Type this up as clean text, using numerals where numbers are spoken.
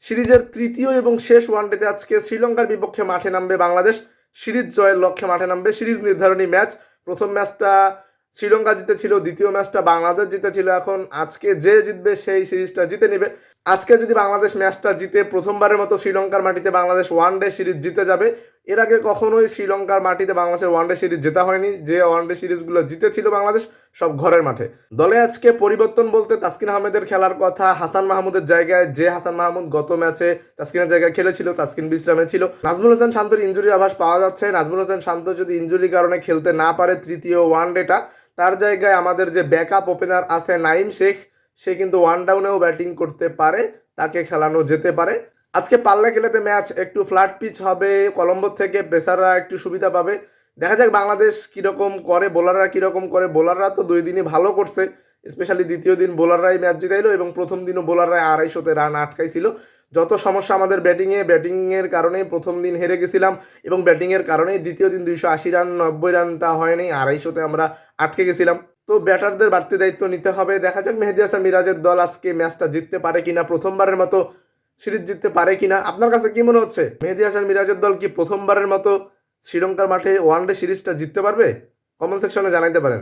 সিরিজের তৃতীয় এবং শেষ ওয়ানডেতে আজকে শ্রীলঙ্কার বিপক্ষে মাঠে নামবে বাংলাদেশ। সিরিজ জয়ের লক্ষ্যে মাঠে নামবে। সিরিজ নির্ধারণী ম্যাচ। প্রথম ম্যাচটা শ্রীলঙ্কা জিতেছিল, দ্বিতীয় ম্যাচটা বাংলাদেশ জিতেছিল। এখন আজকে যে জিতবে সেই সিরিজটা জিতে নেবে। আজকে যদি বাংলাদেশ ম্যাচটা জিতে প্রথমবারের মতো শ্রীলঙ্কার মাটিতে বাংলাদেশ ওয়ানডে সিরিজ জিতে যাবে। এর আগে কখনোই শ্রীলঙ্কার মাটিতে বাংলাদেশের ওয়ানডে সিরিজ জেতা হয়নি। যে ওয়ানডে সিরিজগুলো জিতেছিল বাংলাদেশ সব ঘরের মাঠে। দলে আজকে পরিবর্তন বলতে তাসকিন আহমেদের খেলার কথা। হাসান মাহমুদের জায়গায় যে হাসান মাহমুদ গত ম্যাচে তাসকিনের জায়গায় খেলেছিল, তাসকিন বিশ্রামে ছিল। নাজমুল হোসেন শান্তর ইনজুরি আভাস পাওয়া যাচ্ছে। নাজমুল হোসেন শান্ত যদি ইনজুরির কারণে খেলতে না পারে তৃতীয় ওয়ানডেটা, তার জায়গায় আমাদের যে ব্যাকআপ ওপেনার আছে নাইম শেখ, সে কিন্তু ওয়ান ডাউনেও ব্যাটিং করতে পারে, তাকে খেলানো যেতে পারে। আজকে পাল্লা খেলাতে ম্যাচ একটু ফ্ল্যাট পিচ হবে। কলম্বো থেকে পেসাররা একটু সুবিধা পাবে। দেখা যাক বাংলাদেশ কীরকম করে, বোলাররা কীরকম করে। বোলাররা তো 2 দিনই ভালো করছে, স্পেশালি দ্বিতীয় দিন বোলাররাই ম্যাচ জিতাইলো এবং প্রথম দিনও বোলাররাই 250তে রান আটকাইছিল। যত সমস্যা আমাদের ব্যাটিংয়ের কারণেই প্রথম দিন হেরে গেছিলাম এবং ব্যাটিংয়ের কারণেই দ্বিতীয় দিন 280 রান 90 রানটা হয়নি, 250তে আমরা আটকে গেছিলাম। তো ব্যাটারদের বাড়তি দায়িত্ব নিতে হবে। দেখা যাক মেহেদী হাসান মিরাজের দল আজকে ম্যাচটা জিততে পারে কিনা, প্রথমবারের মতো সিরিজ জিততে পারে কিনা। আপনার কাছে কি মনে হচ্ছে, মেহেদী হাসান মিরাজের দল কি প্রথমবারের মতো শ্রীলঙ্কার মাঠে ওয়ানডে সিরিজটা জিততে পারবে? কমেন্ট সেকশনে জানাইতে পারেন।